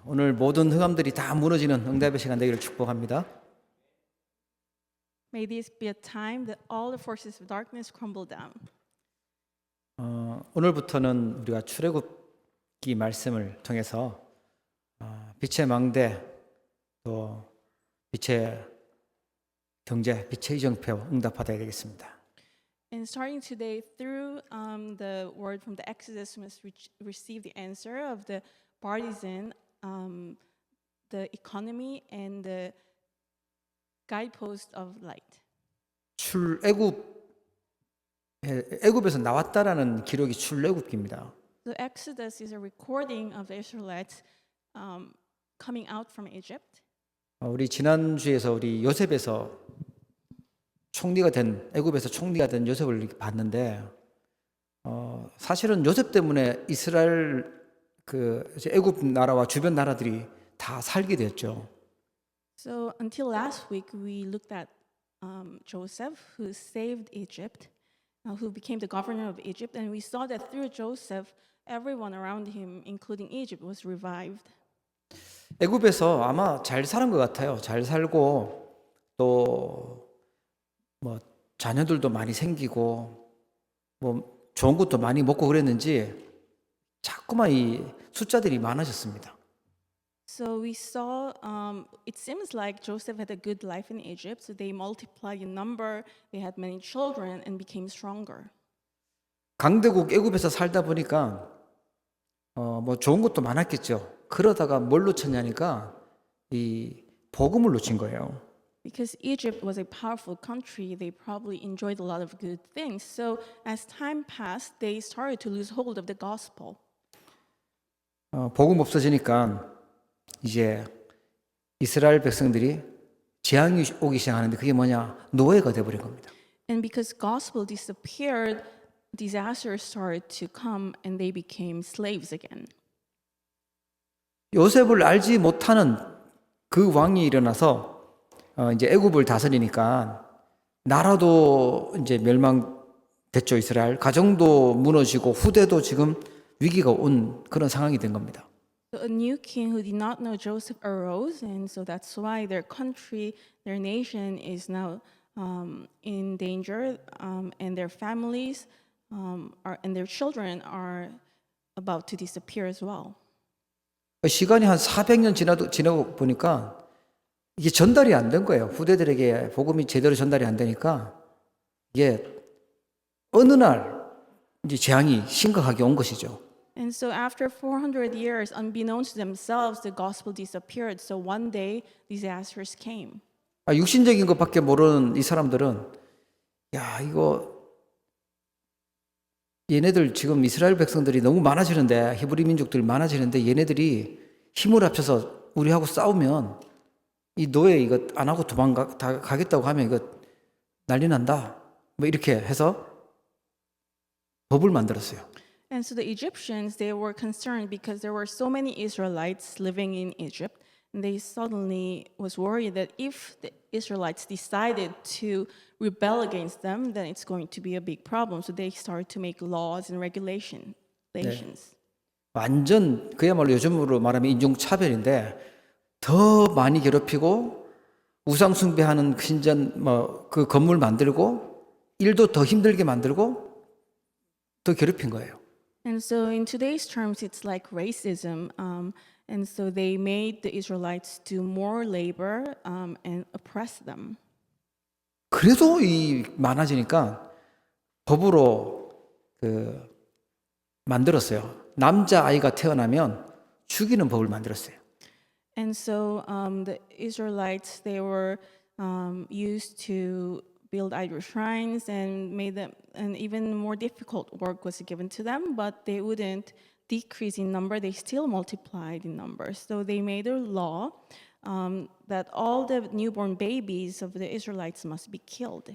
오늘 모든 흑암들이 다 무너지는 응답의 시간 되기를 축복합니다. May this be a time that all the forces of darkness crumble down. 오늘부터는 우리가 출애굽기 말씀을 통해서 빛의 망대, 또 빛의 경제, 빛의 이정표 응답받아야 되겠습니다. And starting today, through the word from the Exodus, we must receive the answer of the partisan, the economy, and the guidepost of light. 애굽에서 나왔다라는 기록이 출애굽기입니다. The Exodus is a recording of the Israelites coming out from Egypt. 우리 지난주에서 우리 요셉에서 애굽에서 총리가 된 요셉을 이렇게 봤는데 사실은 요셉 때문에 이스라엘 애굽 나라와 주변 나라들이 다 살게 됐죠. So until last week, we looked at Joseph, who saved Egypt, who became the governor of Egypt, and we saw that through Joseph, everyone around him, including Egypt, was revived. 애굽에서 아마 잘 사는 것 같아요. 잘 살고 또 뭐 자녀들도 많이 생기고 뭐 좋은 것도 많이 먹고 그랬는지 자꾸만 이 숫자들이 많아졌습니다. So we saw, it seems like Joseph had a good life in Egypt, so they multiplied in number, they had many children, and became stronger. 강대국 애굽에서 살다 보니까 뭐 좋은 것도 많았겠죠. 그러다가 뭘 놓쳤냐니까 이 복음을 놓친 거예요. Because Egypt was a powerful country, they probably enjoyed a lot of good things. So as time passed, they started to lose hold of the gospel. 복음 없어지니까 이제 이스라엘 백성들이 재앙이 오기 시작하는데 그게 뭐냐? 노예가 돼버린 겁니다. And because gospel disappeared, disasters started to come and they became slaves again. 요셉을 알지 못하는 그 왕이 일어나서 이제 애굽을 다스리니까 나라도 이제 멸망됐죠. 이스라엘 가정도 무너지고 후대도 지금 위기가 온 그런 상황이 된 겁니다. So a new king who did not know Joseph arose, and so that's why their country, their nation is now in danger, and their families and their children are about to disappear as well. 시간이 한 400년 지나고 보니까 이게 전달이 안 된 거예요. 후대들에게 복음이 제대로 전달이 안 되니까 이게 어느 날 이제 재앙이 심각하게 온 것이죠. And so after 400 years, unbeknownst to themselves, the gospel disappeared. So one day, disasters came. 육신적인 것밖에 모르는 이 사람들은 야 이거 얘네들 지금 이스라엘 백성들이 너무 많아지는데 히브리 민족들이 많아지는데 얘네들이 힘을 합쳐서 우리하고 싸우면 이 노예 이거 안 하고 가겠다고 하면 이거 난리 난다. 뭐 이렇게 해서 법을 만들었어요. And so the Egyptians, they were concerned because there were so many Israelites living in Egypt, and they suddenly was worried that if the Israelites decided to rebel against them, then it's going to be a big problem. So they started to make laws and regulations. 완전 그야말로 요즘으로 말하면 인종차별인데 더 많이 괴롭히고 우상 숭배하는 신전 그 건물 만들고 일도 더 힘들게 만들고 더 괴롭힌 거예요. And so in today's terms, it's like racism. And so they made the Israelites do more labor and oppress them. 그래도 이 많아지니까 법으로 만들었어요. 남자 아이가 태어나면 죽이는 법을 만들었어요. And so the Israelites, they were used to build idol shrines and made them, and even more difficult work was given to them, but they wouldn't decrease in number, they still multiplied in number. So they made a law that all the newborn babies of the Israelites must be killed.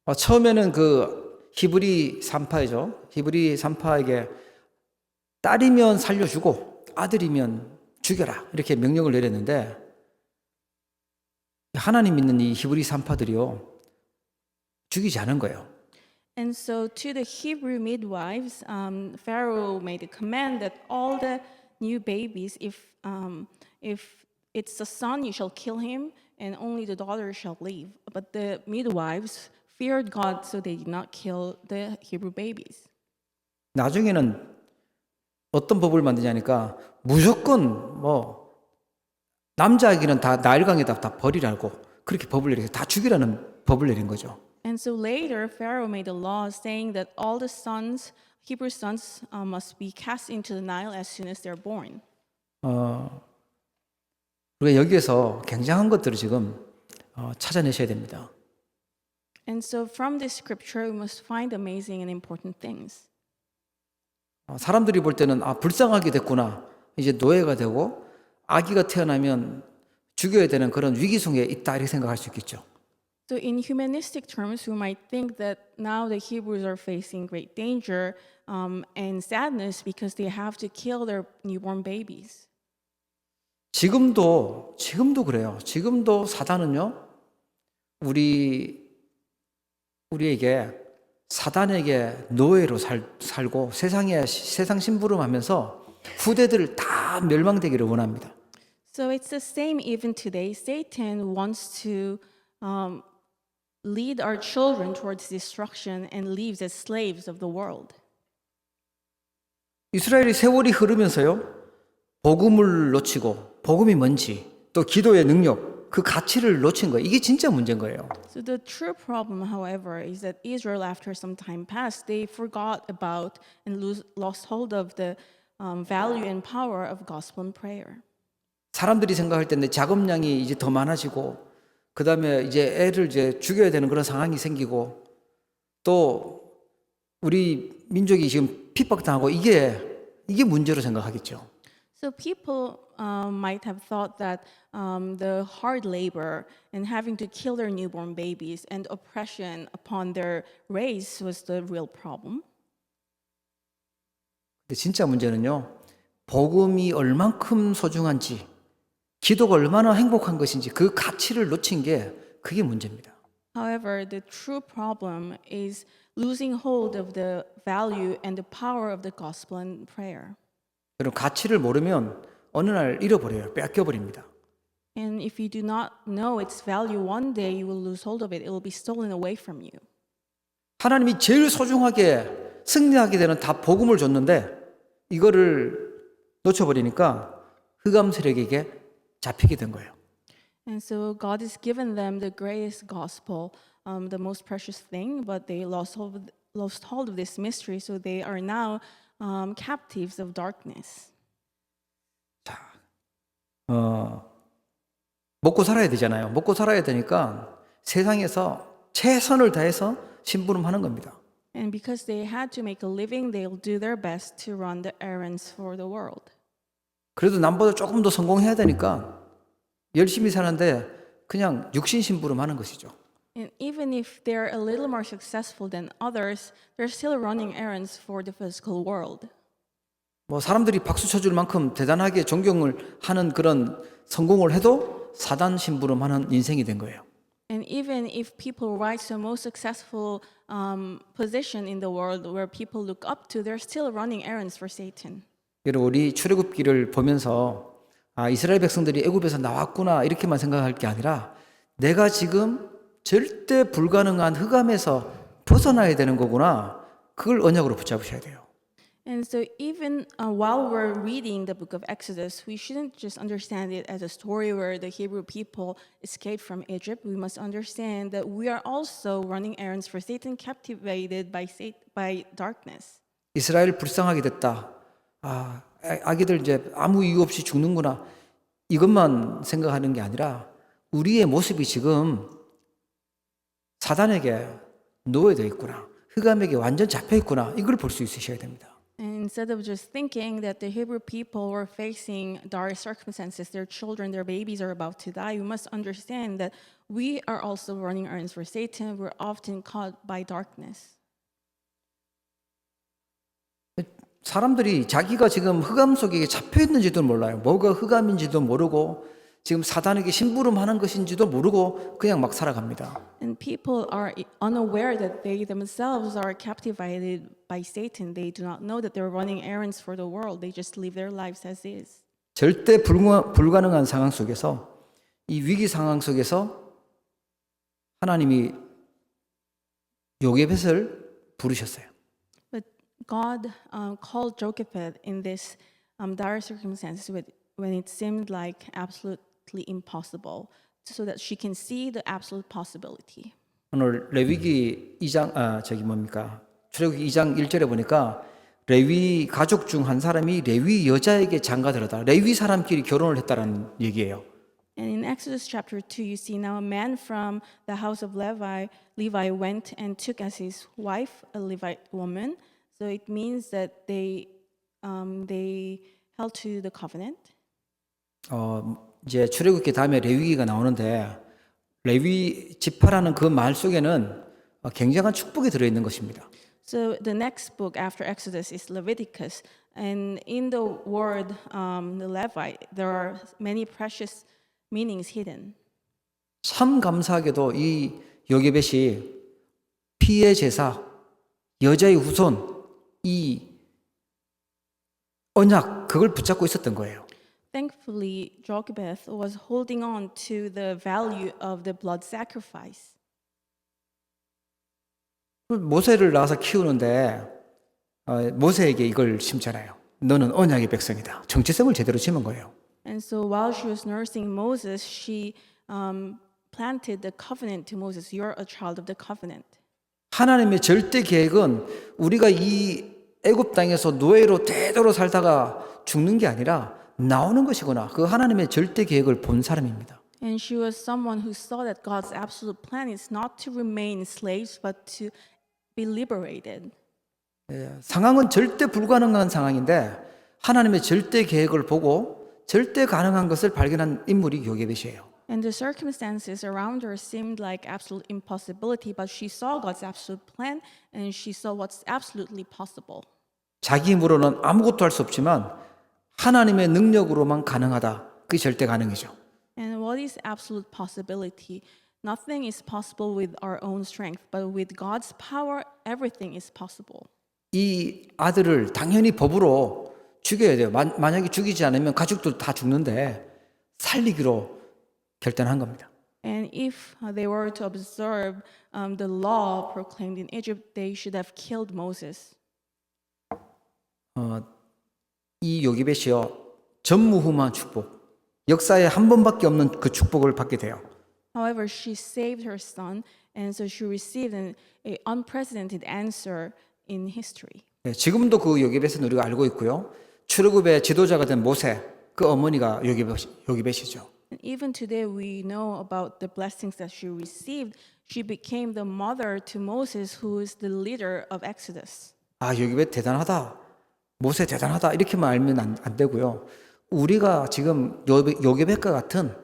처음에는 그 히브리 산파죠. 히브리 산파에게 딸이면 살려주고 아들이면 죽여라 이렇게 명령을 내렸는데 하나님 믿는 이 히브리 산파들이요 죽이지 않은 거예요. And so to the Hebrew midwives, Pharaoh made a command that all the new babies, if it's a son, you shall kill him, and only the daughter shall live. But the midwives feared God, so they did not kill the Hebrew babies. 나중에는 어떤 법을 만드냐니까 무조건 뭐 남자 아기는 다 나일강에다 다 버리라고 그렇게 법을 내려서 다 죽이라는 법을 내린 거죠. And so later, Pharaoh made a law saying that all the sons, Hebrew sons, must be cast into the Nile as soon as they're born. 우리가 여기에서 굉장한 것들을 지금 찾아내셔야 됩니다. And so from this scripture, we must find amazing and important things. 사람들이 볼 때는 불쌍하게 됐구나. 이제 노예가 되고 아기가 태어나면 죽여야 되는 그런 위기 속에 있다 이렇게 생각할 수 있겠죠. So in humanistic terms, we might think that now the Hebrews are facing great danger and sadness because they have to kill their newborn babies. 지금도 그래요. 지금도 사단은요. 우리에게 사단에게 노예로 살고 세상 심부름하면서 후대들을 다 멸망되기를 원합니다. So it's the same even today. Satan wants to lead our children towards destruction and lives as slaves of the world. 이스라엘이 세월이 흐르면서요. 복음을 놓치고 복음이 뭔지 또 기도의 능력 그 가치를 놓친 거예요. 이게 진짜 문제인 거예요. So the true problem, however, is that Israel, after some time passed, they forgot about and lost hold of the value and power of gospel and prayer. 사람들이 생각할 때는 자금량이 이제 더 많아지고 그다음에 이제 애를 이제 죽여야 되는 그런 상황이 생기고 또 우리 민족이 지금 핍박당하고 이게 문제로 생각하겠죠. So people might have thought that the hard labor and having to kill their newborn babies and oppression upon their race was the real problem. 근데 진짜 문제는요. 복음이 얼만큼 소중한지 기도가 얼마나 행복한 것인지 그 가치를 놓친 게 그게 문제입니다. However, the true problem is losing hold of the value and the power of the gospel and prayer. 여러분 가치를 모르면 어느 날 잃어버려요. 뺏겨버립니다. And if you do not know its value, one day you will lose hold of it. It will be stolen away from you. 하나님이 제일 소중하게 승리하게 되는 다 복음을 줬는데 이거를 놓쳐버리니까 흑암 세력에게 잡히게 된 거예요. And so God has given them the greatest gospel, the most precious thing, but they lost hold of this mystery, so they are now captives of darkness. 먹고 살아야 되잖아요. 먹고 살아야 되니까 세상에서 최선을 다해서 심부름하는 겁니다. And because they had to make a living, they'll do their best to run the errands for the world. 그래도 남보다 조금 더 성공해야 되니까 열심히 사는데 그냥 육신 심부름하는 것이죠. And even if they're a little more successful than others, they're still running errands for the physical world. 뭐 사람들이 박수 쳐줄 만큼 대단하게 존경을 하는 그런 성공을 해도 사단 심부름하는 인생이 된 거예요. And even if people rise to a most successful position in the world where people look up to, they're still running errands for Satan. 여러분 우리 출애굽기를 보면서 이스라엘 백성들이 애굽에서 나왔구나 이렇게만 생각할 게 아니라 내가 지금 절대 불가능한 흑암에서 벗어나야 되는 거구나. 그걸 언약으로 붙잡으셔야 돼요. And so even while we're reading the book of Exodus, we shouldn't just understand it as a story where the Hebrew people escaped from Egypt. We must understand that we are also running errands for Satan, captivated by darkness. 이스라엘 불쌍하게 됐다. 아기들 이제 아무 이유 없이 죽는구나. 이것만 생각하는 게 아니라 우리의 모습이 지금 사단에게 노예되어 있구나. 흑암에게 완전 잡혀 있구나. 이걸 볼 수 있으셔야 됩니다. And instead of just thinking that the Hebrew people were facing dire circumstances, their children, their babies are about to die, we must understand that we are also running errands for Satan. We're often caught by darkness. 사람들이 자기가 지금 흑암 속에 잡혀 있는지도 몰라요. 뭐가 흑암인지도 모르고 지금 사단에게 심부름하는 것인지도 모르고 그냥 막 살아갑니다. And people are unaware that they themselves are captivated by Satan. They do not know that they're running errands for the world. They just live their lives as is. 절대 불가능한 상황 속에서 이 위기 상황 속에서 하나님이 요게벳을 부르셨어요. But God called Jochebed in this dire circumstances when it seemed like absolutely impossible, so that she can see the absolute possibility. 오늘 레위기 2장 출애굽기 2장 1절에 보니까 레위 가족 중 한 사람이 레위 여자에게 장가들었다. 레위 사람끼리 결혼을 했다라는 얘기예요. And in Exodus chapter 2, you see now a man from the house of Levi went and took as his wife a Levite woman. So it means that they held to the covenant. 이제 출애굽기 다음에 레위기가 나오는데 레위 지파라는 그 말 속에는 굉장한 축복이 들어 있는 것입니다. So the next book after Exodus is Leviticus, and in the word the Levite, there are many precious meanings hidden. 참 감사하게도 이 요게벳이 피의 제사, 여자의 후손, 이 언약 그걸 붙잡고 있었던 거예요. Thankfully, Jochebed was holding on to the value of the blood sacrifice. 모세를 낳아서 키우는데 모세에게 이걸 심잖아요. 너는 언약의 백성이다. 정체성을 제대로 심은 거예요. And so while she was nursing Moses, she planted the covenant to Moses. You're a child of the covenant. 하나님의 절대 계획은 우리가 이 애굽 땅에서 노예로 대대로 살다가 죽는 게 아니라 나오는 것이구나. 그 하나님의 절대 계획을 본 사람입니다. And she was someone who saw that God's absolute plan is not to remain slaves, but to be liberated. 상황은 절대 불가능한 상황인데 하나님의 절대 계획을 보고 절대 가능한 것을 발견한 인물이 요게벳이에요. And the circumstances around her seemed like absolute impossibility, but she saw God's absolute plan and she saw what's absolutely possible. 자기 힘으로는 아무것도 할 수 없지만 하나님의 능력으로만 가능하다. 그게 절대 가능이죠. And what is absolute possibility? Nothing is possible with our own strength, but with God's power, everything is possible. 이 아들을 당연히 법으로 죽여야 돼요. 만약에 죽이지 않으면 가족도 다 죽는데 살리기로 결단한 겁니다. And if they were to observe the law proclaimed in Egypt, they should have killed Moses. 이 요게벳이요 전무후무한 축복, 역사에 한 번밖에 없는 그 축복을 받게 돼요. However, she saved her son, and so she received an unprecedented answer in history. 지금도 그 요게벳은 우리가 알고 있고요. 출애굽의 지도자가 된 모세, 그 어머니가 요게벳이죠. And even today, we know about the blessings that she received. She became the mother to Moses, who is the leader of Exodus. 아, 요게벳 대단하다. 모세 대단하다. 이렇게만 알면 안 되고요. 우리가 지금 요게벳과 같은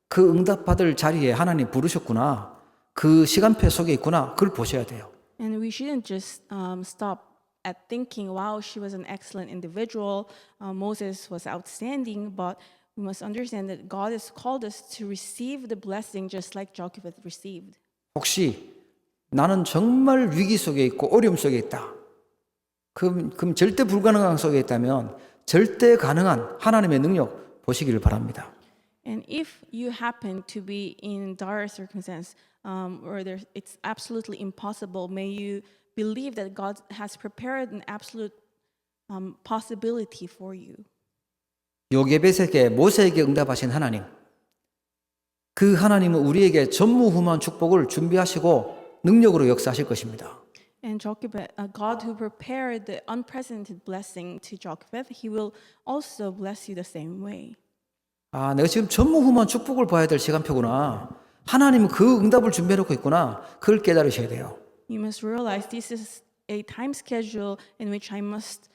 그 응답받을 자리에 하나님 부르셨구나. 그 시간표 속에 있구나. 그걸 보셔야 돼요. And we shouldn't just stop at thinking, wow, she was an excellent individual. Moses was outstanding, but we must understand that God has called us to receive the blessing just like Jochebed received. 혹시 나는 정말 위기 속에 있고 어려움 속에 있다. 그럼 절대 불가능한 속에 있다면 절대 가능한 하나님의 능력 보시기를 바랍니다. And if you happen to be in dire circumstance where it's absolutely impossible, may you believe that God has prepared an absolute possibility for you. 요게벳에게 모세에게 응답하신 하나님, 그 하나님은 우리에게 전무후무한 축복을 준비하시고 능력으로 역사하실 것입니다. And Jochebed, God who prepared the unprecedented blessing to Jochebed, He will also bless you the same way. 아, 내가 지금 전무후무한 축복을 봐야 될 시간표구나. 하나님은 그 응답을 준비해놓고 있구나. 그걸 깨달으셔야 돼요. You must realize this is a time schedule in which I must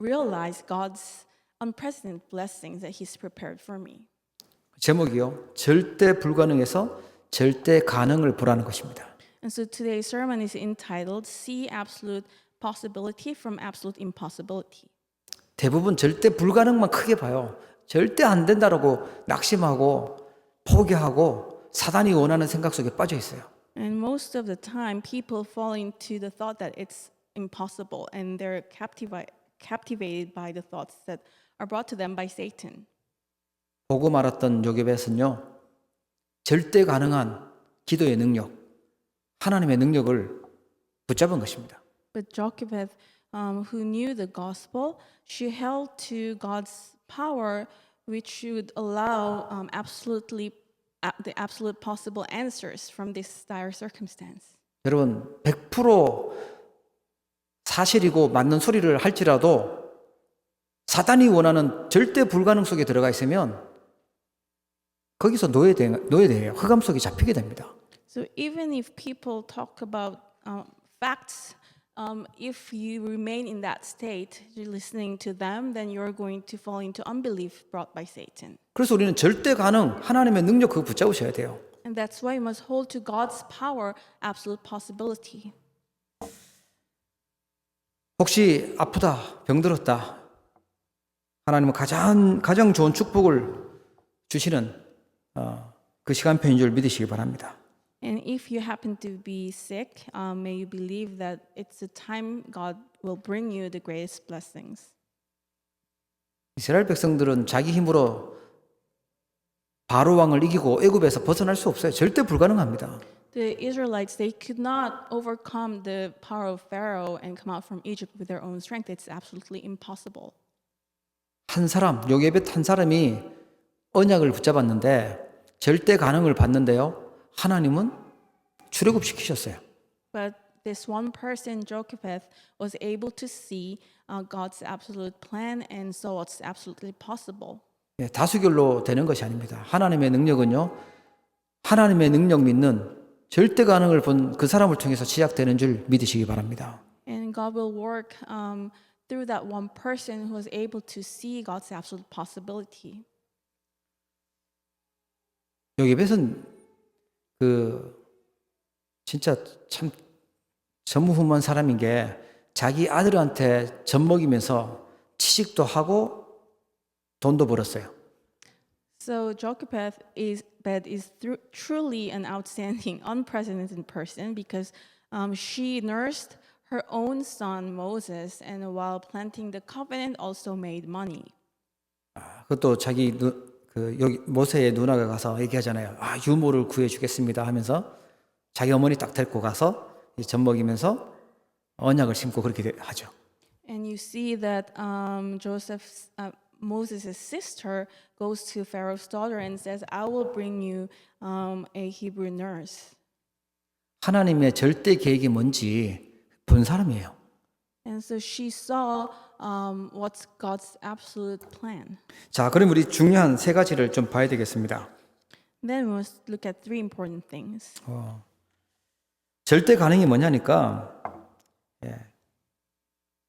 realize God's unprecedented blessings that He's prepared for me. 제목이요. 절대 불가능에서 절대 가능을 보라는 것입니다. And so today's sermon is entitled See Absolute Possibility from Absolute Impossibility. 대부분 절대 불가능만 크게 봐요. 절대 안 된다라고 낙심하고 포기하고 사단이 원하는 생각 속에 빠져 있어요. And most of the time, people fall into the thought that it's impossible, and they're captivated by the thoughts that are brought to them by Satan. 보고 말았던 요셉은요, 절대 가능한 기도의 능력, 하나님의 능력을 붙잡은 것입니다. But Jochebed, who knew the gospel, she held to God's power, which would allow the absolute possible answers from this dire circumstance. 여러분, 100% 사실이고 맞는 소리를 할지라도 사단이 원하는 절대 불가능 속에 들어가 있으면 거기서 노예돼요. 흑암 속에 잡히게 됩니다. So even if people talk about facts, if you remain in that state, you're listening to them, then you're going to fall into unbelief brought by Satan. 그래서 우리는 절대 가능, 하나님의 능력 그거 붙잡으셔야 돼요. And that's why you must hold to God's power, absolute possibility. 혹시 아프다, 병들었다, 하나님은 가장 좋은 축복을 주시는 그 시간표인 줄 믿으시기 바랍니다. And if you happen to be sick, may you believe that it's the time God will bring you the greatest blessings. 이스라엘 백성들은 자기 힘으로 바로 왕을 이기고 애굽에서 벗어날 수 없어요. 절대 불가능합니다. The Israelites, they could not overcome the power of Pharaoh and come out from Egypt with their own strength. It's absolutely impossible. 한 사람, 요게벳 한 사람이 언약을 붙잡았는데 절대 가능을 봤는데요. 하나님은 출애굽시키셨어요. But this one person, Jochebed, was able to see God's absolute plan and saw what's absolutely possible. 예, 다수결로 되는 것이 아닙니다. 하나님의 능력은요. 하나님의 능력 믿는 절대 가능을 본 그 사람을 통해서 시작되는 줄 믿으시기 바랍니다. And God will work through that one person who was able to see God's absolute possibility. 요게벳은 진짜 참 전무후무한 사람인 게 자기 아들한테 젖 먹이면서 취직도 하고 돈도 벌었어요. So Jochebed is truly an outstanding, unprecedented person because she nursed her own son Moses, and while planting the covenant, also made money. 그것도 자기 여기 모세의 누나가 가서 얘기하잖아요. 유모를 구해주겠습니다 하면서 자기 어머니 딱 데리고 가서 젖 먹이면서 언약을 심고 그렇게 하죠. And you see that Moses' sister goes to Pharaoh's daughter and says, "I will bring you a Hebrew nurse." 하나님의 절대 계획이 뭔지 본 사람이에요. And so she saw what's God's absolute plan. 자, 그럼 우리 중요한 세 가지를 좀 봐야 되겠습니다. Then we must look at three important things. 절대 가능이 뭐냐니까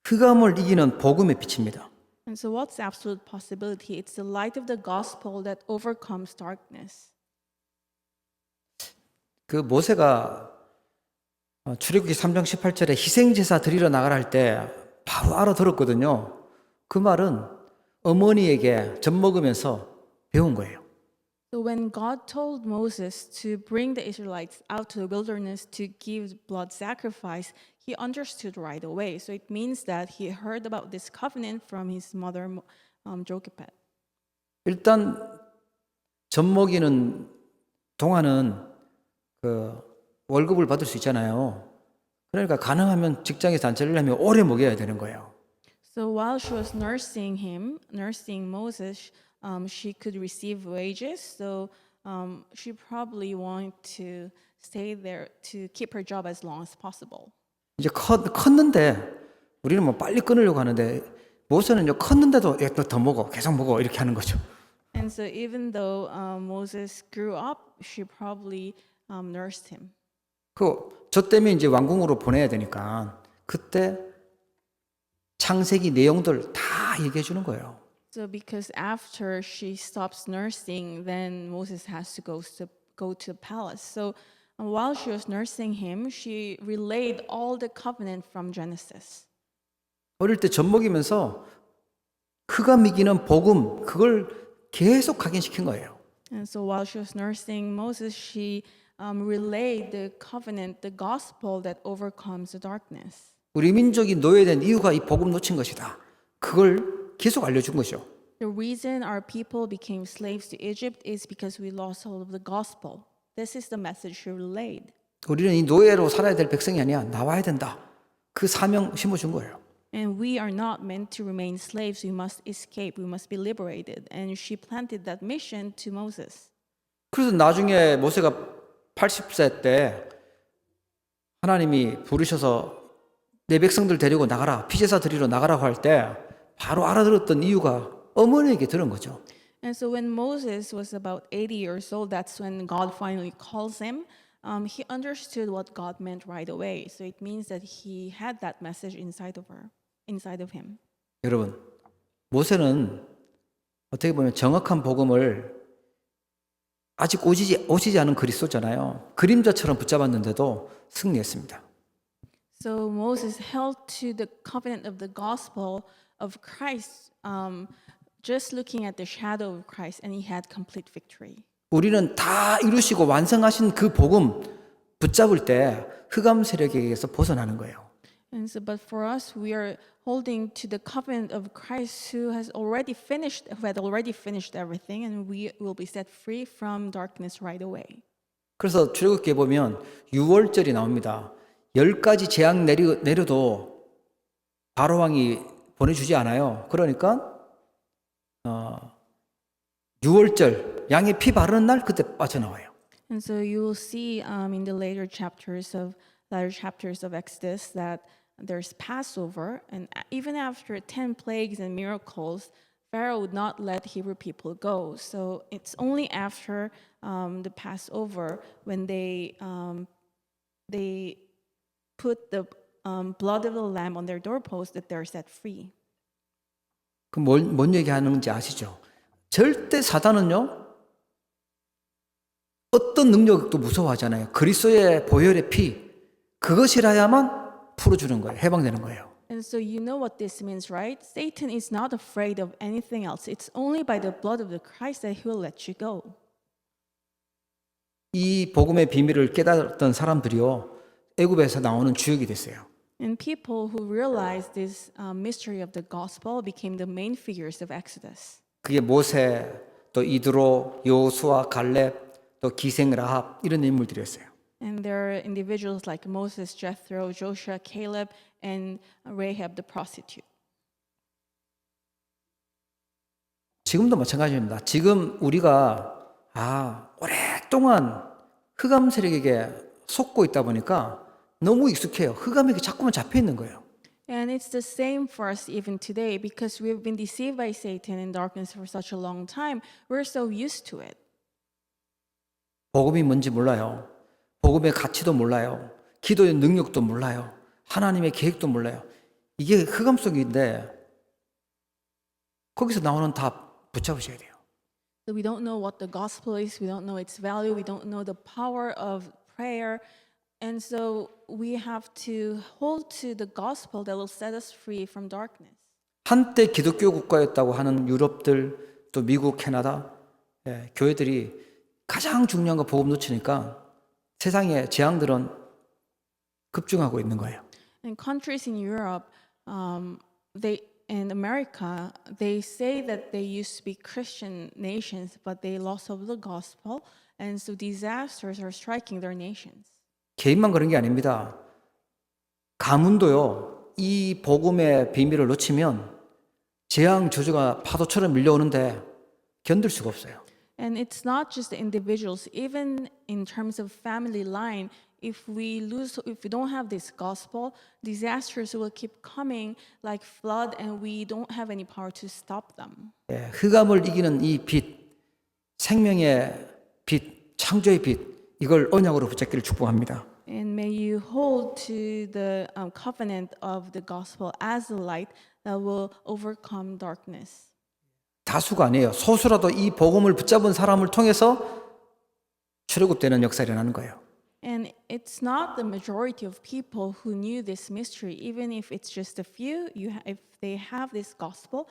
흑암을 이기는 복음의 빛입니다. And so what's absolute possibility? It's the light of the gospel that overcomes darkness. 그 모세가 출애굽기 3장 18절에 희생제사 드리러 나가라 할 때 바로 알아들었거든요. 그 말은 어머니에게 젖 먹으면서 배운 거예요. So when God told Moses to bring the Israelites out to the wilderness to give blood sacrifice, he understood right away. So it means that he heard about this covenant from his mother, Jochebed. 일단 젖 먹이는 동안은 월급을 받을 수 있잖아요. 그러니까 가능하면 직장에서 안 잘리려면 오래 먹여야 되는 거예요. So while she was nursing Moses, she could receive wages. So she probably wanted to stay there to keep her job as long as possible. 이제 컸는데 우리는 뭐 빨리 끊으려고 하는데 모세는요 컸는데도 너 더 먹어, 계속 먹어 이렇게 하는 거죠. And so even though Moses grew up, she probably nursed him. 저 때문에 이제 왕궁으로 보내야 되니까 그때 창세기 내용들 다 얘기해 주는 거예요. So because after she stops nursing, then Moses has to go to the palace. So while she was nursing him, she relayed all the covenant from Genesis. 어릴 때 젖 먹이면서 흑암 이기는 복음 그걸 계속 각인시킨 거예요. And so while she was nursing Moses, she relayed the covenant, the gospel that overcomes the darkness. 우리 민족이 노예된 이유가 이 복음 놓친 것이다. 그걸 계속 알려준 거죠. The reason our people became slaves to Egypt is because we lost hold of the gospel. This is the message she relayed. 우리는 이 노예로 살아야 될 백성이 아니야. 나와야 된다. 그 사명 심어준 거예요. And we are not meant to remain slaves. We must escape. We must be liberated. And she planted that mission to Moses. 그래서 나중에 모세가 80세 때 하나님이 부르셔서 내 백성들 데리고 나가라, 피제사 드리러 나가라고 할 때 바로 알아들었던 이유가 어머니에게 들은 거죠. And so when Moses was about 80 years old, that's when God finally calls him. He understood what God meant right away. So it means that he had that message inside of him. 여러분, 모세는 어떻게 보면 정확한 복음을 아직 오시지 않은 그리스도잖아요. 그림자처럼 붙잡았는데도 승리했습니다. So Moses held to the covenant of the gospel of Christ, just looking at the shadow of Christ, and he had complete victory. 우리는 다 이루시고 완성하신 그 복음 붙잡을 때 흑암 세력에게서 벗어나는 거예요. And so, but for us, we are holding to the covenant of Christ, who had already finished everything, and we will be set free from darkness right away. 그래서 출애굽기에 보면 6월절이 나옵니다. 10가지 재앙 내려도 바로 왕이 보내주지 않아요. 그러니까 6월절 양의 피 바르는 날 그때 빠져나와요. And so you will see in the later chapters of Exodus that there's Passover, and even after 10 plagues and miracles, Pharaoh would not let Hebrew people go. So it's only after the Passover when they put the blood of the lamb on their doorpost that they're set free. 그 뭔 얘기하는지 아시죠? 절대 사단은요 어떤 능력도 무서워하잖아요. 그리스도의 보혈의 피 그것이라야만 풀어주는 거예요. 해방되는 거예요. And so you know what this means, right? Satan is not afraid of anything else. It's only by the blood of the Christ that he will let you go. 이 복음의 비밀을 깨달았던 사람들이요 애굽에서 나오는 주역이 됐어요. And people who realized this mystery of the gospel became the main figures of Exodus. 그게 모세, 또 이드로, 여호수아, 갈렙, 또 기생 라합 이런 인물들이었어요. And there are individuals like Moses, Jethro, Joshua, Caleb, and Rahab the prostitute. 지금도 마찬가지입니다. 지금 우리가 오랫동안 흑암 세력에게 속고 있다 보니까 너무 익숙해요. 흑암에게 자꾸만 잡혀 있는 거예요. And it's the same for us even today because we've been deceived by Satan in darkness for such a long time. We're so used to it. 복음이 뭔지 몰라요. 복음의 가치도 몰라요. 기도의 능력도 몰라요. 하나님의 계획도 몰라요. 이게 흑암 속인데 거기서 나오는 답 붙잡으셔야 돼요. So we don't know what the gospel is, we don't know its value, we don't know the power of prayer. And so we have to hold to the gospel that will set us free from darkness. 한때 기독교 국가였다고 하는 유럽들 또 미국, 캐나다 교회들이 가장 중요한 거 복음 놓치니까 세상의 재앙들은 급증하고 있는 거예요. And countries in Europe, in America, they say that they used to be Christian nations, but they lost of the gospel, and so disasters are striking their nations. 개인만 그런 게 아닙니다. 가문도요, 이 복음의 비밀을 놓치면 재앙 저주가 파도처럼 밀려오는데 견딜 수가 없어요. And it's not just the individuals, even in terms of family line, if we don't have this gospel, disasters will keep coming like flood and we don't have any power to stop them. 흑암을 이기는 이 빛, 생명의 빛, 창조의 빛, 이걸 언약으로 붙잡기를 축복합니다. And may you hold to the covenant of the gospel as the light that will overcome darkness. 다수가 아니에요. 소수라도 이 복음을 붙잡은 사람을 통해서 출애굽되는 역사가 일어나는 거예요. And it's not the majority of people who knew this mystery. Even if it's just a few, if they have this gospel,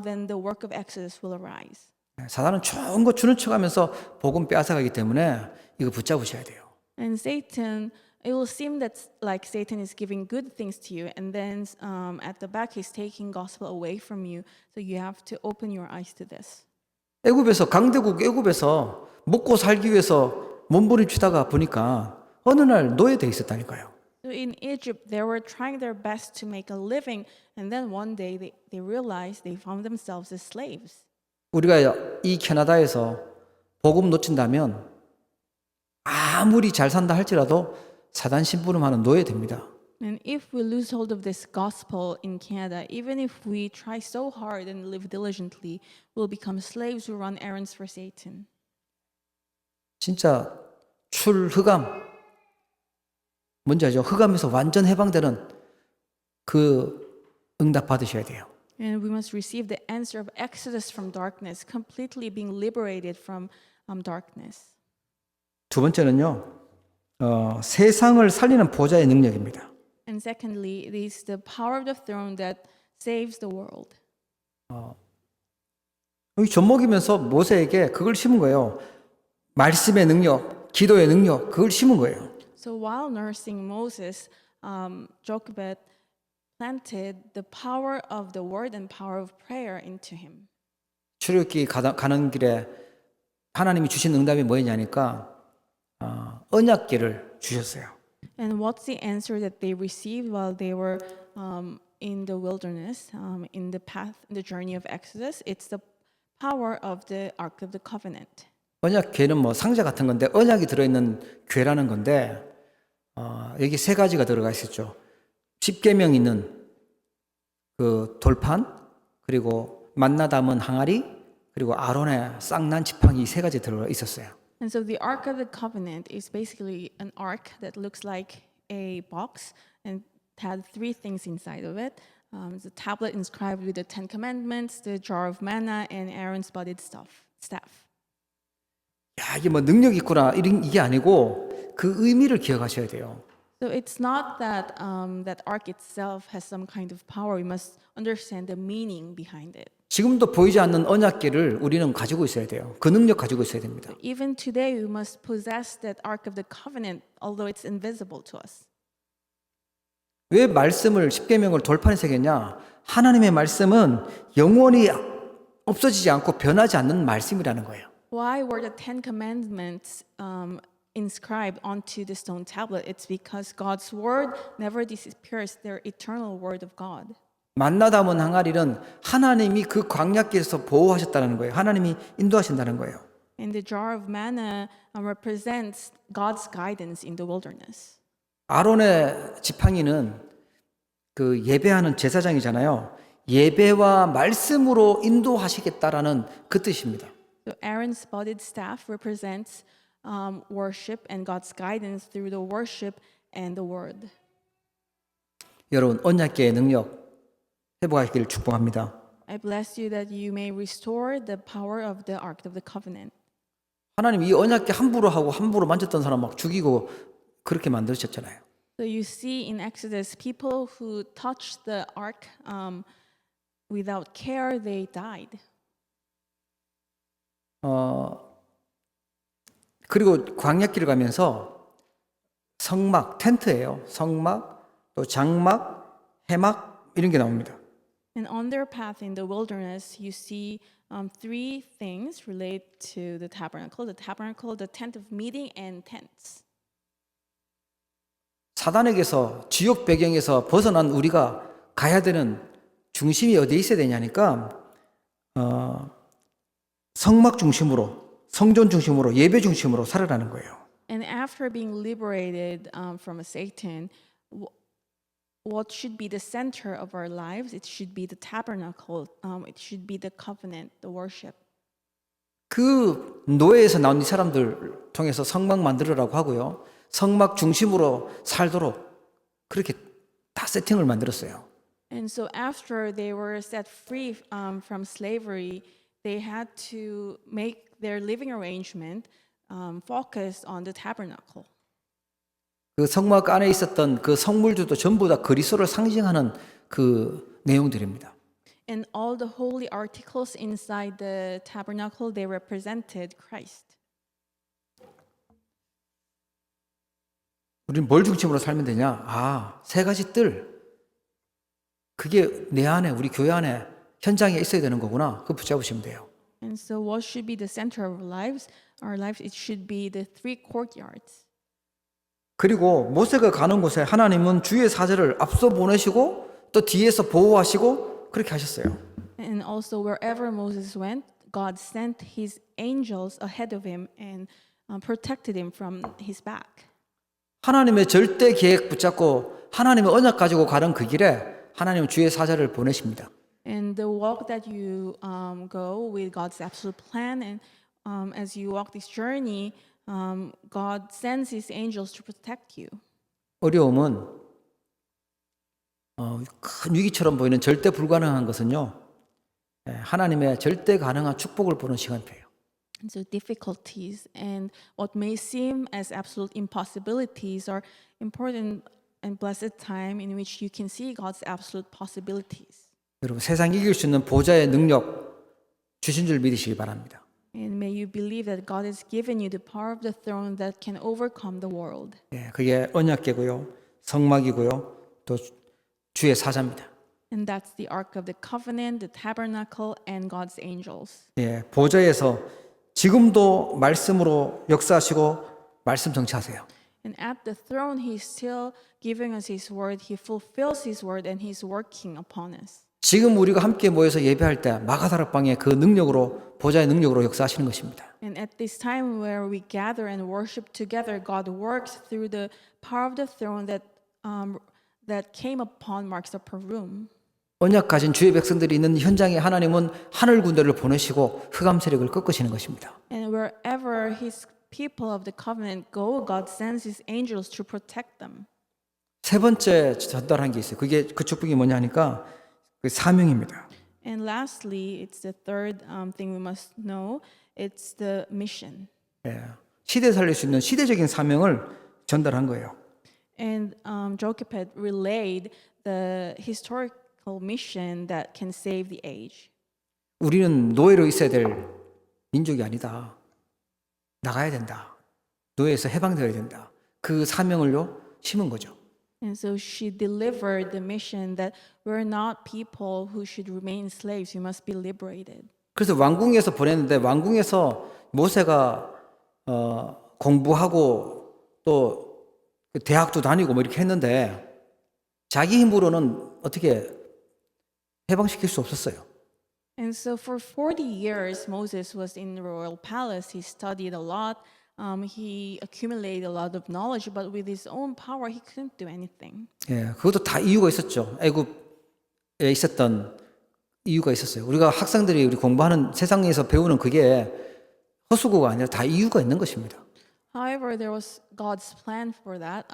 then the work of Exodus will arise. 사단은 좋은 거 주는 척하면서 복음 빼앗아가기 때문에 이거 붙잡으셔야 돼요. And Satan, it will seem that like Satan is giving good things to you, and then at the back he's taking gospel away from you. So you have to open your eyes to this. 애굽에서 강대국 애굽에서 먹고 살기 위해서 몸부림치다가 보니까 어느 날 노예돼 있었다니까요. So in Egypt, they were trying their best to make a living, and then one day they realized they found themselves as slaves. 우리가 이 캐나다에서 복음 놓친다면 아무리 잘 산다 할지라도 사단 심부름하는 노예 됩니다. And if we lose hold of this gospel in Canada, even if we try so hard and live diligently, we'll become slaves who run errands for Satan. 진짜 출흑암 뭔지 알죠? 흑암에서 완전 해방되는 그 응답 받으셔야 돼요. And we must receive the answer of exodus from darkness, completely being liberated from darkness. 두 번째는요, 세상을 살리는 보좌의 능력입니다. And secondly, it is the power of the throne that saves the world. 여기 젖먹이면서 모세에게 그걸 심은 거예요. 말씀의 능력, 기도의 능력, 그걸 심은 거예요. So while nursing Moses, Jochebed planted the power of the word and power of prayer into him. 출애굽기 가는 길에 하나님이 주신 응답이 뭐였냐니까 언약궤를 주셨어요. And what's the answer that they received while they were in the wilderness, in the journey of Exodus? It's the power of the Ark of the Covenant. 언약궤는 뭐 상자 같은 건데 언약이 들어있는 궤라는 건데 여기 세 가지가 들어가 있었죠. 십계명 있는 그 돌판, 그리고 만나 담은 항아리, 그리고 아론의 쌍난 지팡이 세 가지 들어가 있었어요. And so the Ark of the Covenant is basically an ark that looks like a box and had three things inside of it. The tablet inscribed with the Ten Commandments, the jar of manna, and Aaron's budded staff. 야, 이게 뭐 능력 있구나 이게 아니고 그 의미를 기억하셔야 돼요. So it's not that that ark itself has some kind of power. We must understand the meaning behind it. 지금도 보이지 않는 언약궤를 우리는 가지고 있어야 돼요. 그 능력 가지고 있어야 됩니다. Even today, we must possess that Ark of the Covenant, although it's invisible to us. 왜 말씀을 십계명을 돌판에 새겼냐? 하나님의 말씀은 영원히 없어지지 않고 변하지 않는 말씀이라는 거예요. Why were the Ten Commandments inscribed onto the stone tablet? It's because God's word never disappears. They're eternal word of God. 만나 담은 항아리는 하나님이 그 광야길에서 보호하셨다는 거예요. 하나님이 인도하신다는 거예요. And the jar of manna represents God's guidance in the wilderness. 아론의 지팡이는 그 예배하는 제사장이잖아요. 예배와 말씀으로 인도하시겠다라는 그 뜻입니다. So Aaron's budded staff represents worship and God's guidance through the worship and the word. 여러분 언약궤의 능력 회복하시기를 축복합니다. I bless you that you may restore the power of the Ark of the Covenant. 하나님 이 언약궤 함부로 하고 함부로 만졌던 사람 막 죽이고 그렇게 만드셨잖아요. So you see in Exodus, people who touched the Ark without care, they died. 그리고 광야길을 가면서 성막, 텐트예요. 성막, 또 장막, 해막 이런 게 나옵니다. And on their path in the wilderness, you see three things related to the tabernacle, the tent of meeting, and tents. 사단에게서 지옥 배경에서 벗어난 우리가 가야 되는 중심이 어디에 있어야 되냐니까 성막 중심으로, 성전 중심으로, 예배 중심으로 살아가는 거예요. And after being liberated from Satan, what should be the center of our lives? It should be the tabernacle. It should be the covenant, the worship. 그 노예에서 나온 이 사람들 통해서 성막 만들으라고 하고요. 성막 중심으로 살도록 그렇게 다 세팅을 만들었어요. And so after they were set free from slavery, they had to make their living arrangement focused on the tabernacle. 그 성막 안에 있었던 그 성물들도 전부 다 그리스도를 상징하는 그 내용들입니다. And all the holy articles inside the tabernacle, they represented Christ. 우리는 뭘 중심으로 살면 되냐? 세 가지 뜰. 그게 내 안에, 우리 교회 안에, 현장에 있어야 되는 거구나. 그거 붙잡으시면 돼요. And so what should be the center of our lives? It should be the 3 courtyards. 그리고 모세가 가는 곳에 하나님은 주의 사자를 앞서 보내시고 또 뒤에서 보호하시고 그렇게 하셨어요. And also wherever Moses went, God sent his angels ahead of him and protected him from his back. 하나님의 절대 계획 붙잡고 하나님의 언약 가지고 가는 그 길에 하나님은 주의 사자를 보내십니다. And the walk that you go with God's absolute plan, and as you walk this journey, God sends His angels to protect you. 어려움은 큰 위기처럼 보이는 절대 불가능한 것은요, 하나님의 절대 가능한 축복을 보는 시간표예요. And so difficulties and what may seem as absolute impossibilities are important and blessed time in which you can see God's absolute possibilities. 여러분, 세상 이길 수 있는 보좌의 능력 주신 줄 믿으시기 바랍니다. And may you believe that God has given you the power of the throne that can overcome the world. 그게 언약궤고요, 성막이고요, 또 주의 사자입니다. And that's the Ark of the Covenant, the Tabernacle, and God's angels. 보좌에서 지금도 말씀으로 역사하시고 말씀 정치하세요. And at the throne, He's still giving us His word. He fulfills His word, and He's working upon us. 지금 우리가 함께 모여서 예배할 때 마가다락방에 그 능력으로 보좌의 능력으로 역사하시는 것입니다. And at this time where we gather and worship together, God works through the power of the throne that came upon Mark's upper room. 언약 가진 주의 백성들이 있는 현장에 하나님은 하늘 군대를 보내시고 흑암 세력을 꺾으시는 것입니다. And wherever His people of the covenant go, God sends His angels to protect them. 세 번째 전달한 게 있어요. 그게 그 축복이 뭐냐 하니까 그 사명입니다. And lastly, it's the third thing we must know. It's the mission. 시대 살릴 수 있는 시대적인 사명을 전달한 거예요. And Jochebed relayed the historical mission that can save the age. 우리는 노예로 있어야 될 민족이 아니다. 나가야 된다. 노예에서 해방되어야 된다. 그 사명을요 심은 거죠. And so she delivered the mission that we're not people who should remain slaves. We must be liberated. 그래서 왕궁에서 보냈는데 왕궁에서 모세가 공부하고 또 대학도 다니고 뭐 이렇게 했는데 자기 힘으로는 어떻게 해방시킬 수 없었어요. And so for 40 years, Moses was in the royal palace. He studied a lot. He accumulated a lot of knowledge, but with his own power, he couldn't do anything. 그것도 다 이유가 있었죠. 애굽에 있었던 이유가 있었어요. 우리가 학생들이 우리 공부하는 세상에서 배우는 그게 허수고가 아니라 다 이유가 있는 것입니다. However, there was God's plan for that.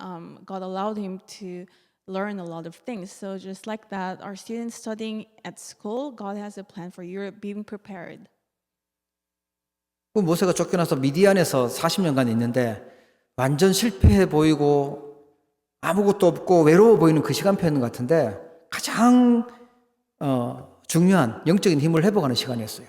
God allowed him to learn a lot of things. So just like that, our students studying at school, God has a plan for you being prepared. 그 모세가 쫓겨나서 미디안에서 40년간 있는데 완전 실패해 보이고 아무것도 없고 외로워 보이는 그 시간표였는 것 같은데 가장 중요한 영적인 힘을 회복하는 시간이었어요.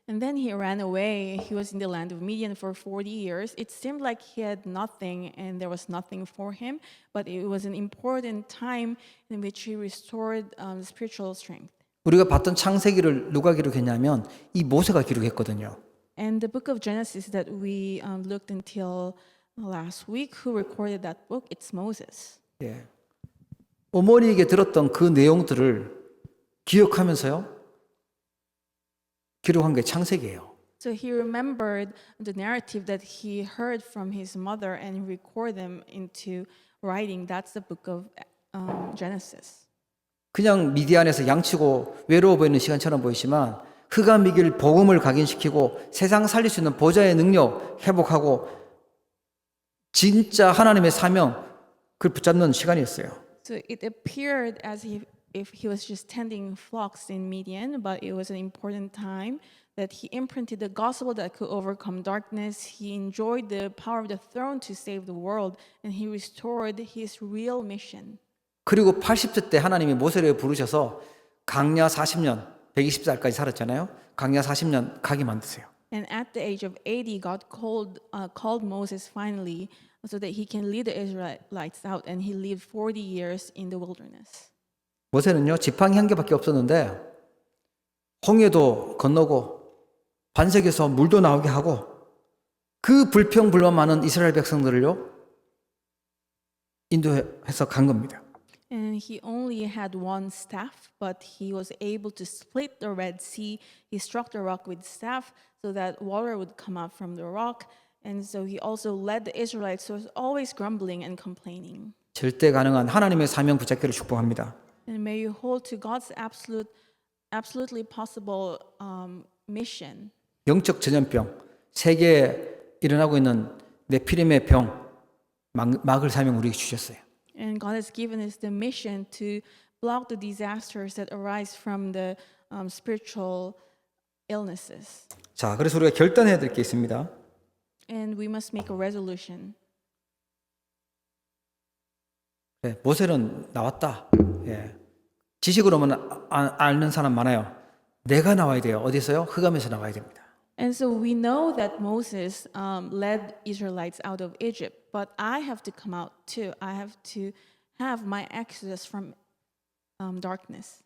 And then he ran away. He was in the land of Midian for 40 years. It seemed like he had nothing and there was nothing for him, but it was an important time in which he restored spiritual strength. 우리가 봤던 창세기를 누가 기록했냐면 이 모세가 기록했거든요. And the book of Genesis that we looked until last week, who recorded that book? It's Moses. 어머니에게 들었던 그 내용들을 기억하면서요. 기록한 게 창세기예요. So he remembered the narrative that he heard from his mother and recorded them into writing. That's the book of Genesis. 그냥 미디안에서 양치고 외로워 보이는 시간처럼 보이지만 흑암 이길 복음을 각인시키고 세상 살릴 수 있는 보좌의 능력 회복하고 진짜 하나님의 사명 그걸 붙잡는 시간이었어요. So it appeared as if he was just tending flocks in Midian, but it was an important time that he imprinted the gospel that could overcome darkness. He enjoyed the power of the throne to save the world, and he restored his real mission. 그리고 80세 때 하나님이 모세를 부르셔서 강야 40년 120살까지 살았잖아요. 광야 40년 가게 만드세요. And at the age of 80, God called Moses finally so that he can lead the Israelites out, and he lived 40 years in the wilderness. 모세는요, 지팡이 한 개밖에 없었는데 홍해도 건너고 반석에서 물도 나오게 하고 그 불평불만 많은 이스라엘 백성들을요 인도해서 간 겁니다. And he only had one staff, but he was able to split the Red Sea. He struck the rock with staff so that water would come out from the rock. And so he also led the Israelites, so it was always grumbling and complaining. 절대 가능한 하나님의 사명 붙잡기를 축복합니다. And may you hold to God's absolutely possible mission. 영적 전염병, 세계에 일어나고 있는 네피림의 병 막을 사명 우리에게 주셨어요. And God has given us the mission to block the disasters that arise from the spiritual illnesses. 자, 그래서 우리가 결단해야 될 게 있습니다. And we must make a resolution. 네, 모세는 나왔다. 예. 지식으로만 아는 사람 많아요. 내가 나와야 돼요. 어디서요? 흑암에서 나와야 됩니다. And so we know that Moses led Israelites out of Egypt, but I have to come out too. I have to have my exodus from darkness.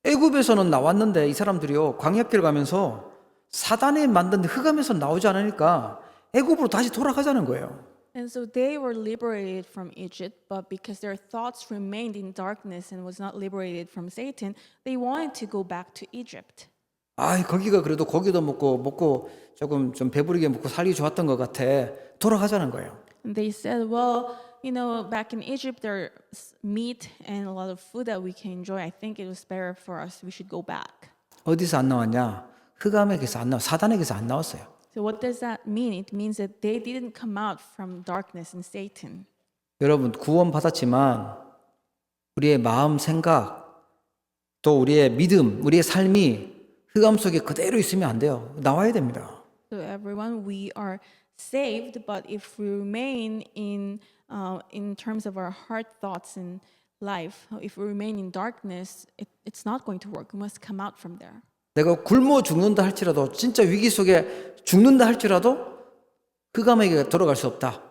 애굽에서는 나왔는데 이 사람들이요 광야길 가면서 사단이 만든 흑암에서 나오지 않으니까 애굽으로 다시 돌아가자는 거예요. And so they were liberated from Egypt, but because their thoughts remained in darkness and was not liberated from Satan, they wanted to go back to Egypt. 아, 거기가 그래도 고기도 먹고 조금 좀 배부르게 먹고 살기 좋았던 것 같아. 돌아가자는 거예요. And they said, well, you know, back in Egypt there's meat and a lot of food that we can enjoy. I think it was better for us. We should go back. 어디서 안 나왔냐? 흑암에게서 안 나왔, 사단에게서 안 나왔어요. So what does that mean? It means that they didn't come out from darkness and Satan. 여러분 구원 받았지만 우리의 마음, 생각, 또 우리의 믿음, 우리의 삶이 흑암 속에 그대로 있으면 안 돼요. 나와야 됩니다. So everyone, we are saved, but if we remain in terms of our heart thoughts and life, if we remain in darkness, it's not going to work. We must come out from there. 내가 굶어 죽는다 할지라도 진짜 위기 속에 죽는다 할지라도 흑암에게 돌아갈 수 없다.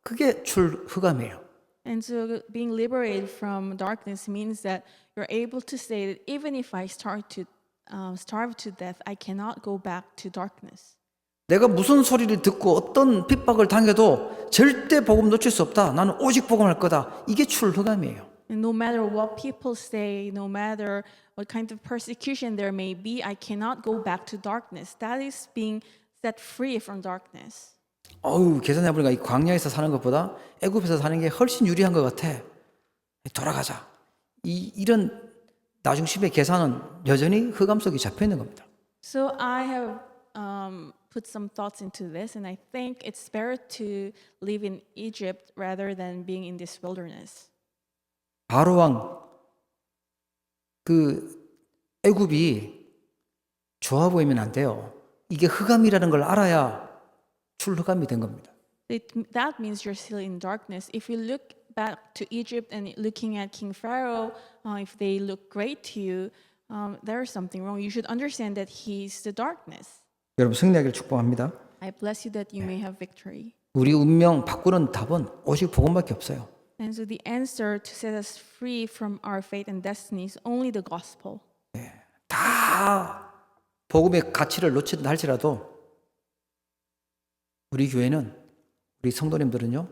그게 흑암이에요. And so being liberated from darkness means that you're able to say that even if I starve to death, I cannot go back to darkness. 내가 무슨 소리를 듣고 어떤 핍박을 당해도 절대 복음 놓칠 수 없다. 나는 오직 복음할 거다. 이게 흑암이에요. And no matter what people say, no matter what kind of persecution there may be, I cannot go back to darkness. That is being set free from darkness. 계산해보니까 이 광야에서 사는 것보다 애굽에서 사는 게 훨씬 유리한 것 같아. 돌아가자. 이런 나중심의 계산은 여전히 흑암 속에 잡혀 있는 겁니다. So I have put some thoughts into this, and I think it's better to live in Egypt rather than being in this wilderness. 바로 왕, 애굽이 좋아 보이면 안 돼요. 이게 흑암이라는 걸 알아야 출흑암이 된 겁니다. That means you're still in darkness. If you look back to Egypt and looking at King Pharaoh, if they look great to you, there's something wrong. You should understand that he's the darkness. 여러분 승리하기를 축복합니다. I bless you that you may have victory. 우리 운명 바꾸는 답은 오직 복음밖에 없어요. And so the answer to set us free from our fate and destiny is only the gospel. 다 복음의 가치를 놓친다 할지라도 우리 교회는 우리 성도님들은요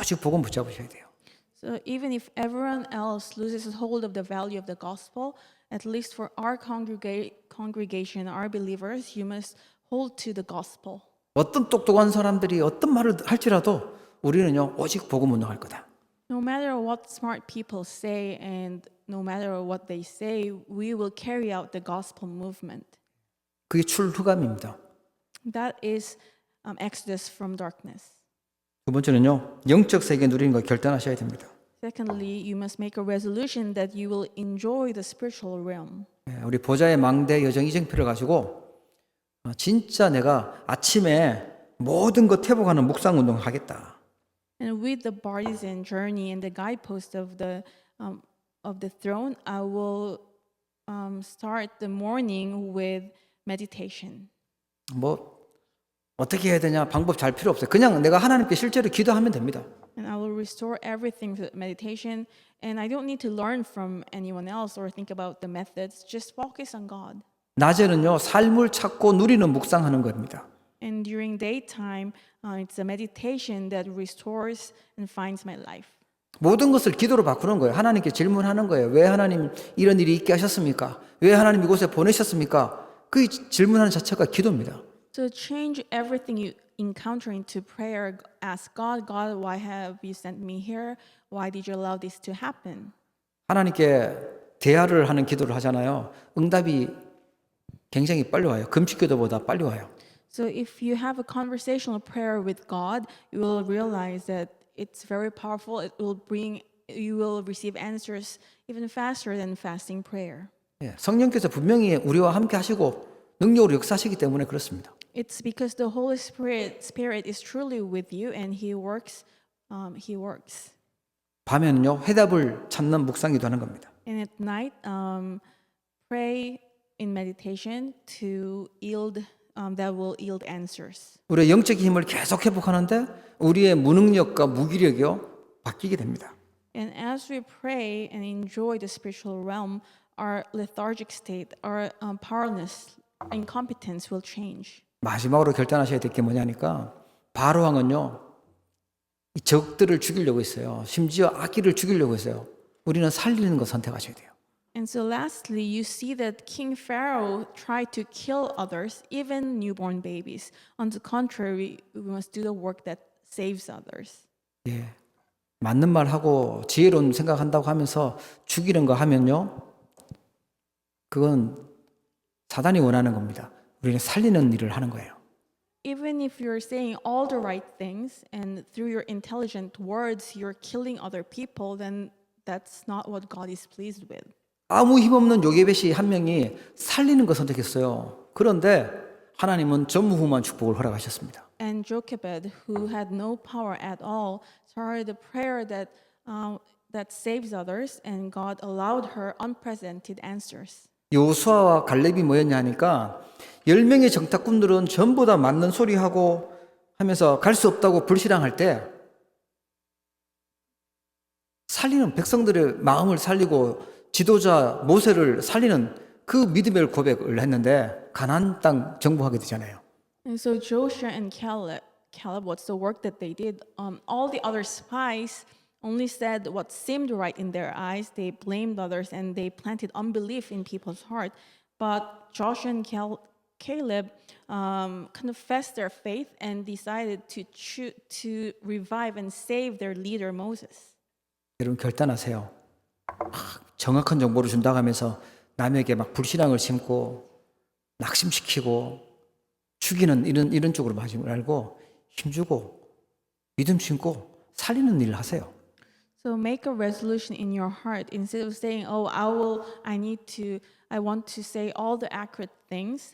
오직 복음 붙잡으셔야 돼요. So even if everyone else loses hold of the value of the gospel, at least for our congregation, our believers, you must hold to the gospel. 어떤 똑똑한 사람들이 어떤 말을 할지라도 우리는요 오직 복음 운동할 거다. No matter what smart people say and no matter what they say, we will carry out the gospel movement. 그게 출흑암입니다. That is exodus from darkness. 두 번째는요 영적 세계 누리는 거 결단하셔야 됩니다. Secondly, you must make a resolution that you will enjoy the spiritual realm. 우리 보좌의 망대 여정 이정표를 가지고 진짜 내가 아침에 모든 것 회복하는 묵상 운동 하겠다. And with the partisan journey and the guidepost of the throne, I will start the morning with meditation. 뭐 어떻게 해야 되냐 방법 잘 필요 없어요. 그냥 내가 하나님께 실제로 기도하면 됩니다. And I will restore everything to meditation. And I don't need to learn from anyone else or think about the methods. Just focus on God. 낮에는요 삶을 찾고 누리는 묵상하는 겁니다. And during daytime, it's a meditation that restores and finds my life. 모든 것을 기도로 바꾸는 거예요. 하나님께 질문하는 거예요. 왜 하나님 이런 일이 있게 하셨습니까? 왜 하나님 이곳에 보내셨습니까? 그 질문하는 자체가 기도입니다. So change everything you encounter into prayer. Ask God, God, why have you sent me here? Why did you allow this to happen? 하나님께 대화를 하는 기도를 하잖아요. 응답이 굉장히 빨리 와요. 금식 기도보다 빨리 와요. So if you have a conversational prayer with God, you will realize that it's very powerful. You will receive answers even faster than fasting prayer. 예, 성령께서 분명히 우리와 함께 하시고 능력으로 역사하시기 때문에 그렇습니다. It's because the Holy Spirit is truly with you, and He works. He works. 밤에는요 해답을 찾는 묵상기도 하는 겁니다. And at night, pray in meditation to yield. That will yield answers. 우리의 영적인 힘을 계속 회복하는데 우리의 무능력과 무기력이요 바뀌게 됩니다. And as we pray and enjoy the spiritual realm, our lethargic state, our powerlessness, incompetence will change. 마지막으로 결단하셔야 될 게 뭐냐니까 바로 왕은요 이 적들을 죽이려고 했어요. 심지어 아기를 죽이려고 했어요. 우리는 살리는 거 선택하셔야 돼요. And so lastly, you see that King Pharaoh tried to kill others, even newborn babies. On the contrary, we must do the work that saves others. 예, 맞는 말 하고 지혜로운 생각한다고 하면서 죽이는 거 하면요 그건 사단이 원하는 겁니다. 우리는 살리는 일을 하는 거예요. Even if you're saying all the right things and through your intelligent words you're killing other people, then that's not what God is pleased with. 아무 힘없는 요게벳이 한 명이 살리는 거 선택했어요. 그런데 하나님은 전무후무한 축복을 허락하셨습니다. And Jochebed, who had no power at all, started a prayer that saves others, and God allowed her unprecedented answers. 여호수아와 갈렙이 뭐였냐 하니까 10명의 정탐꾼들은 전부 다 맞는 소리하고 하면서 갈 수 없다고 불신앙할 때 살리는 백성들의 마음을 살리고 지도자 모세를 살리는 그 믿음의 고백을 했는데 가나안 땅 정복하게 되잖아요. And so Joshua and Caleb, what's the work that they did? All the other spies only said what seemed right in their eyes. They blamed others and they planted unbelief in people's heart. But Joshua and Caleb confessed their faith and decided to revive and save their leader Moses. 여러분 결단하세요. 정확한 정보를 준다고 하면서 남에게 막 불신앙을 심고 낙심시키고 죽이는 이런 쪽으로 마지 말고 힘주고 믿음 심고 살리는 일을 하세요. So make a resolution in your heart instead of saying, "Oh, I want to say all the accurate things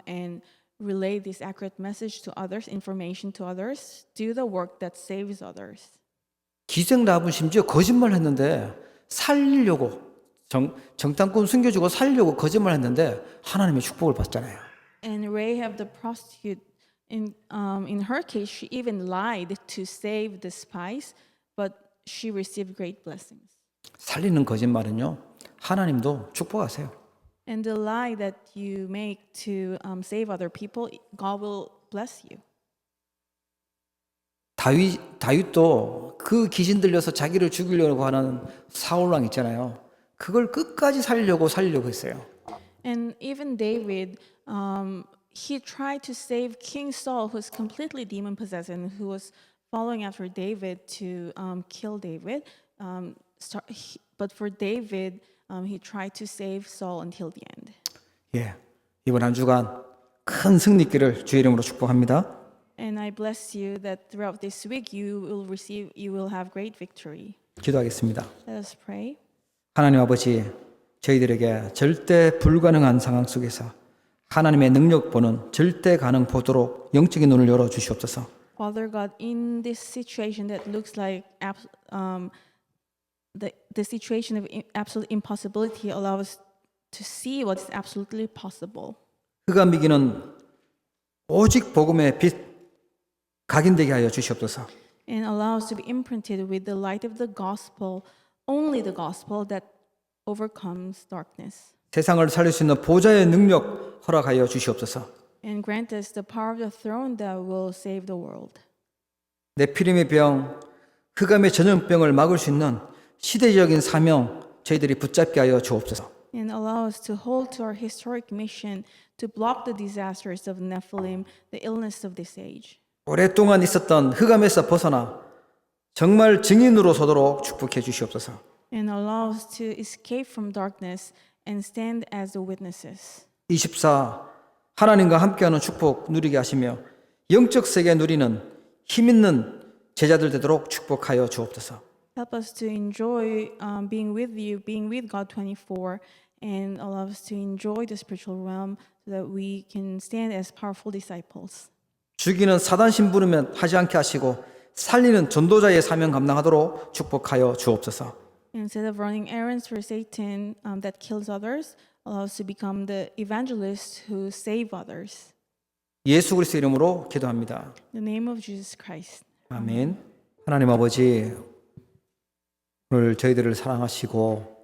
and relay this accurate message to others, information to others. Do the work that saves others." 기생 라합은 심지어 거짓말했는데 살리려고 정탐꾼 숨겨주고 살리려고 거짓말했는데 하나님의 축복을 받잖아요. And Rahab the prostitute, in her case, she even lied to save the spies, but she received great blessings. 살리는 거짓말은요 하나님도 축복하세요. And the lie that you make to save other people, God will bless you. 다윗도 그 귀신 들려서 자기를 죽이려고 하는 사울 왕 있잖아요. 그걸 끝까지 살리려고 했어요. And even David, he tried to save King Saul, who was completely demon possessed and who was following after David to kill David. But for David, he tried to save Saul until the end. 예, 이번 한 주간 큰 승리기를 주의 이름으로 축복합니다. And I bless you that throughout this week you will have great victory. 기도하겠습니다. Let us pray. 하나님 아버지, 저희들에게 절대 불가능한 상황 속에서 하나님의 능력 보는 절대 가능 보도록 영적인 눈을 열어 주시옵소서. Father God, in this situation that looks like the situation of absolute impossibility, allow us to see what is absolutely possible. 흑암이기는 오직 복음의 빛 각인되게 하여 주시옵소서. And allow us to be imprinted with the light of the gospel, only the gospel that overcomes darkness. 세상을 살릴 수 있는 보좌의 능력 허락하여 주시옵소서. And grant us the power of the throne that will save the world. 네피림의 병, 흑암의 전염병을 막을 수 있는 시대적인 사명 저희들이 붙잡게 하여 주옵소서. And allow us to hold to our historic mission to block the disasters of Nephilim, the illness of this age. 오랫동안 있었던 흑암에서 벗어나 정말 증인으로 서도록 축복해 주시옵소서. And allow us to escape from darkness and stand as the witnesses. 24 하나님과 함께하는 축복 누리게 하시며 영적 세계 누리는 힘 있는 제자들 되도록 축복하여 주옵소서. Help us to enjoy being with you, being with God 24, and allow us to enjoy the spiritual realm so that we can stand as powerful disciples. 죽이는 사단 심부름은 하지 않게 하시고 살리는 전도자의 사명 감당하도록 축복하여 주옵소서. Instead of running errands for Satan that kills others, allow us to become the evangelists who save others. 예수 그리스도 이름으로 기도합니다. In the name of Jesus Christ. 아멘. 하나님 아버지, 오늘 저희들을 사랑하시고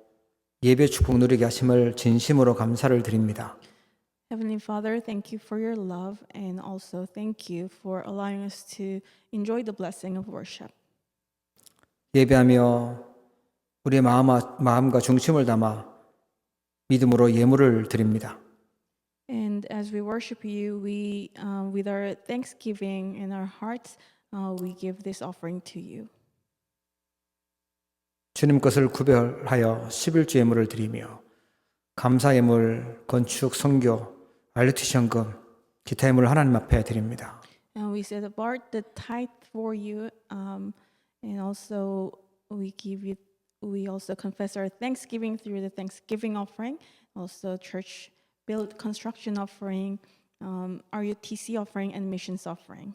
예배 축복 누리게 하심을 진심으로 감사를 드립니다. Heavenly Father, thank you for your love and also thank you for allowing us to enjoy the blessing of worship. 예배하며 우리의 마음과 중심을 담아 믿음으로 예물을 드립니다. And as we worship you, we, with our thanksgiving in our hearts, we give this offering to you. 주님 것을 구별하여 11주 예물을 드리며 감사 예물, 건축, 선교, 알루티 현금, 기타 예물을 하나님 앞에 드립니다. And we set apart the tithe for you, and also we also confess our thanksgiving through the thanksgiving offering, also church build construction offering, RUTC offering, and missions offering.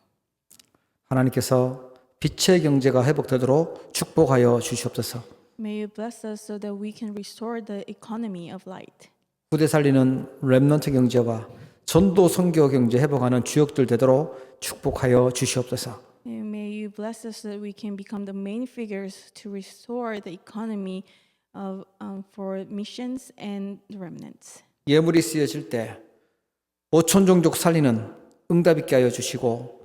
하나님께서 빛의 경제가 회복되도록 축복하여 주시옵소서. May you bless us so that we can restore the economy of light. 후대 살리는 렘넌트 경제와 전도 선교 경제 회복하는 주역들 되도록 축복하여 주시옵소서. And may you bless us so that we can become the main figures to restore the economy of for missions and the remnants. 예물이 쓰여질 때 5천 종족 살리는 응답 있게 하여 주시고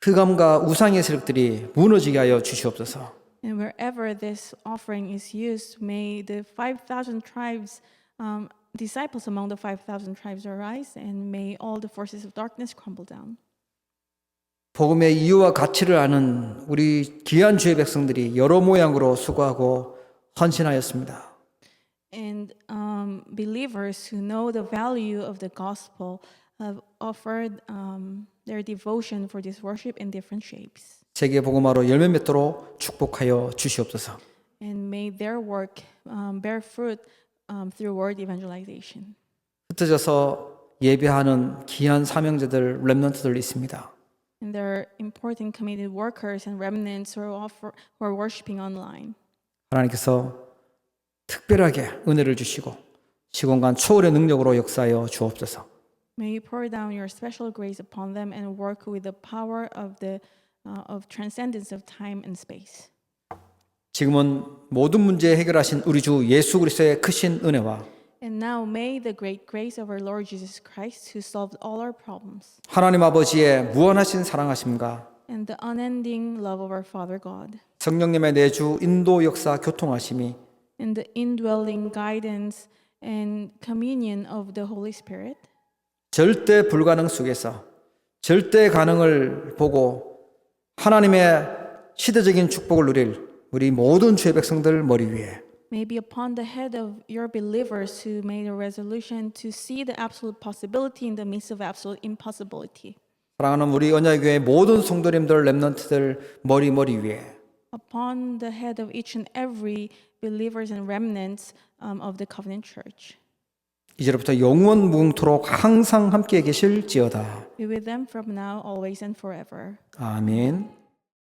흑암과 우상의 세력들이 무너지게 하여 주시옵소서. And wherever this offering is used, may the 5,000 tribes, disciples among the 5,000 tribes arise, and may all the forces of darkness crumble down. 복음의 이유와 가치를 아는 우리 귀한 주의 백성들이 여러 모양으로 수고하고 헌신하였습니다. And believers who know the value of the gospel have offered their devotion for this worship in different shapes. 세계 복음화로 열매 맺도록 축복하여 주시옵소서. And may their work bear fruit through word evangelization. 흩어져서 예배하는 귀한 사명자들, 렘넌트들 있습니다. And there are important committed workers and remnants who are worshiping online. 하나님께서 특별하게 은혜를 주시고 시공간 초월의 능력으로 역사하여 주옵소서. May you pour down your special grace upon them and work with the power of transcendence of time and space. 지금은 모든 문제 해결하신 우리 주 예수 그리스도의 크신 은혜와 And now may the great grace of our Lord Jesus Christ, who solved all our problems, 하나님 아버지의 무한하신 사랑하심과 and the unending love of our Father God, 성령님의 내주 인도 역사 교통하심이 and the indwelling guidance and communion of the Holy Spirit, 절대 불가능 속에서 절대 가능을 보고 하나님의 시대적인 축복을 누릴 우리 모든 주의 백성들 머리 위에 may be upon the head of your believers who made a resolution to see the absolute possibility in the midst of absolute impossibility. 사랑하는 우리 언약교회 모든 성도님들 렘넌트들 머리 위에 Upon the head of each and every believers and remnants of the covenant church. 이제부터 영원 무궁토록 항상 함께 계실지어다. Be with them from now, always, and forever. 아멘.